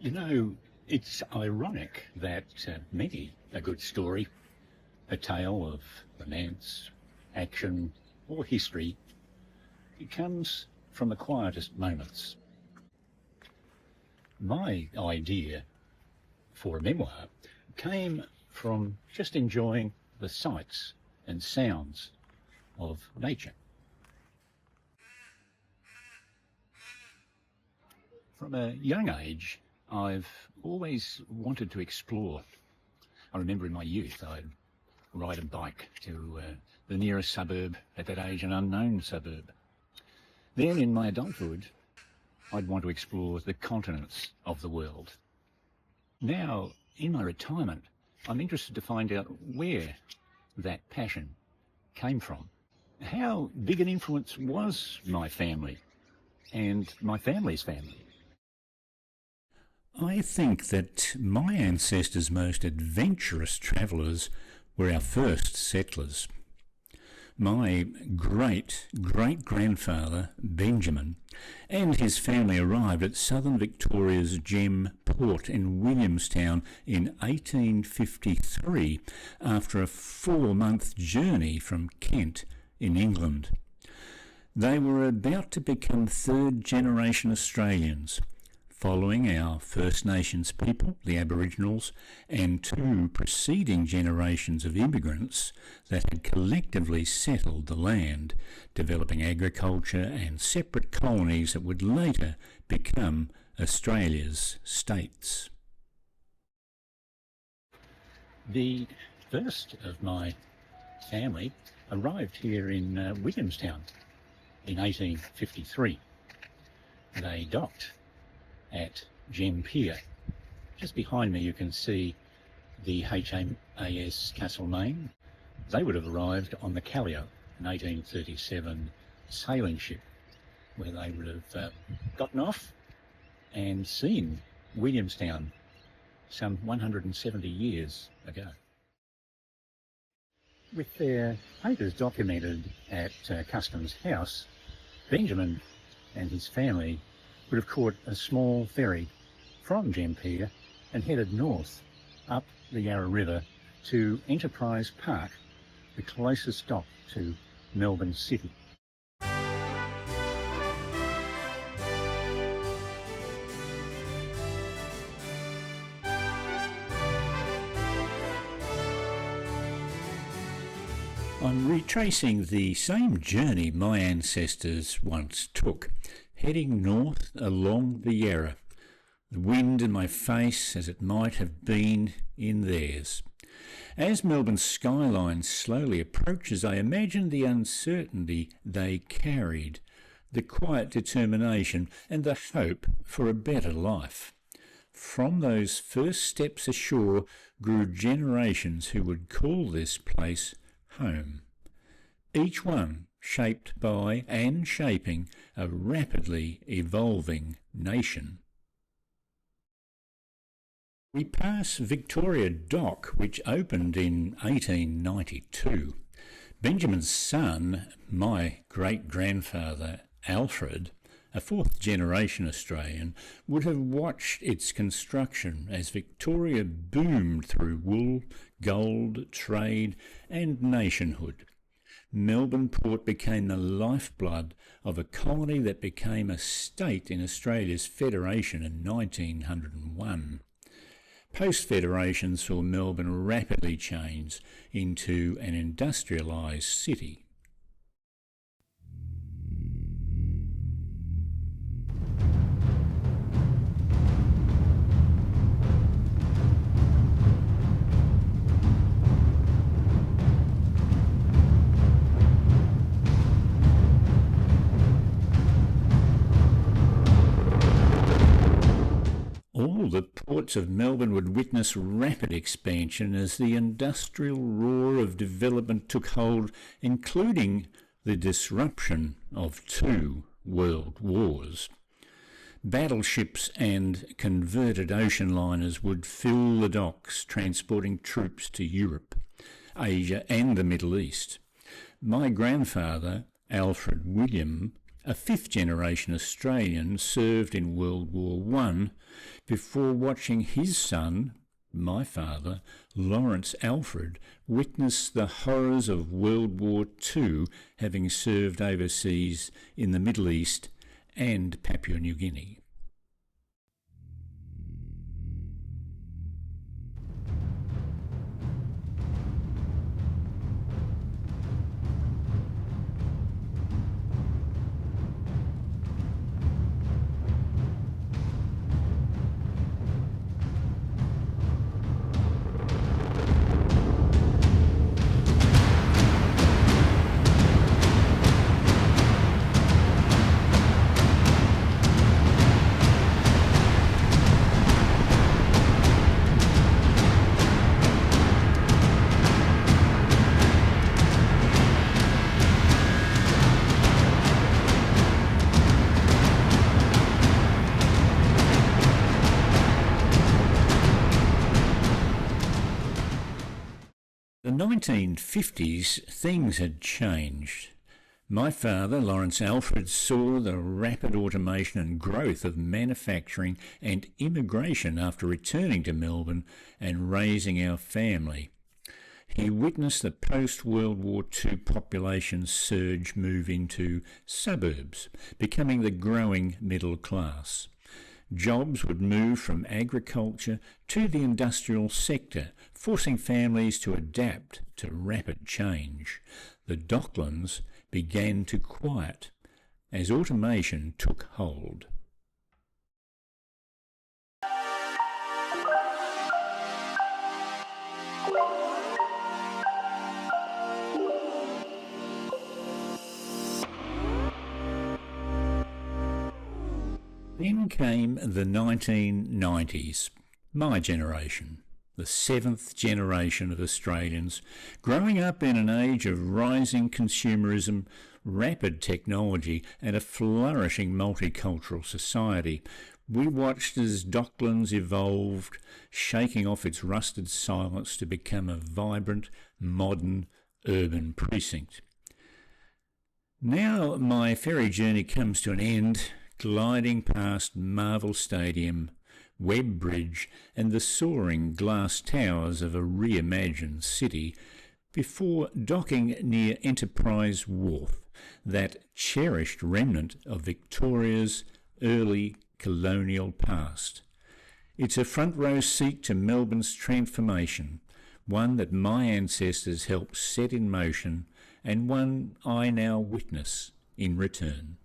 You know, it's ironic that many a good story, a tale of romance, action, or history, it comes from the quietest moments. My idea for a memoir came from just enjoying the sights and sounds of nature. From a young age, I've always wanted to explore. I remember in my youth I'd ride a bike to the nearest suburb, at that age an unknown suburb. Then in my adulthood, I'd want to explore the continents of the world. Now, in my retirement, I'm interested to find out where that passion came from. How big an influence was my family and my family's family? I think that my ancestors' most adventurous travellers were our first settlers. My great-great-grandfather, Benjamin, and his family arrived at southern Victoria's Gem Port in Williamstown in 1853 after a 4-month journey from Kent in England. They were about to become third-generation Australians, following our First Nations people, the Aboriginals, and 2 preceding generations of immigrants that had collectively settled the land, developing agriculture and separate colonies that would later become Australia's states. The first of my family arrived here in Williamstown in 1853. They docked at Gem Pier. Just behind me you can see the HMAS Castlemaine. They would have arrived on the Callio, an 1837 sailing ship, where they would have gotten off and seen Williamstown some 170 years ago. With their papers documented at Customs House, Benjamin and his family would have caught a small ferry from Gem Pier and headed north up the Yarra River to Enterprise Park, the closest dock to Melbourne City. I'm retracing the same journey my ancestors once took, heading north along the Yarra, the wind in my face as it might have been in theirs. As Melbourne's skyline slowly approaches, I imagine the uncertainty they carried, the quiet determination and the hope for a better life. From those first steps ashore grew generations who would call this place home, each one shaped by and shaping a rapidly evolving nation. We pass Victoria Dock, which opened in 1892. Benjamin's son, my great-grandfather Alfred, a 4th-generation Australian, would have watched its construction as Victoria boomed through wool, gold, trade and nationhood. Melbourne Port became the lifeblood of a colony that became a state in Australia's federation in 1901. Post-federation saw Melbourne rapidly change into an industrialised city. All the ports of Melbourne would witness rapid expansion as the industrial roar of development took hold, including the disruption of 2 world wars. Battleships and converted ocean liners would fill the docks, transporting troops to Europe, Asia and the Middle East. My grandfather, Alfred William, a fifth-generation Australian, served in World War I before watching his son, my father, Lawrence Alfred, witness the horrors of World War II, having served overseas in the Middle East and Papua New Guinea. The 1950s, things had changed. My father, Lawrence Alfred, saw the rapid automation and growth of manufacturing and immigration after returning to Melbourne and raising our family. He witnessed the post-World War II population surge move into suburbs, becoming the growing middle class. Jobs would move from agriculture to the industrial sector, forcing families to adapt to rapid change. The Docklands began to quiet as automation took hold. Then came the 1990s, my generation, the seventh generation of Australians, growing up in an age of rising consumerism, rapid technology and a flourishing multicultural society. We watched as Docklands evolved, shaking off its rusted silence to become a vibrant, modern, urban precinct. Now my ferry journey comes to an end, gliding past Marvel Stadium, Webb Bridge and the soaring glass towers of a reimagined city before docking near Enterprise Wharf, that cherished remnant of Victoria's early colonial past. It's a front row seat to Melbourne's transformation, one that my ancestors helped set in motion and one I now witness in return.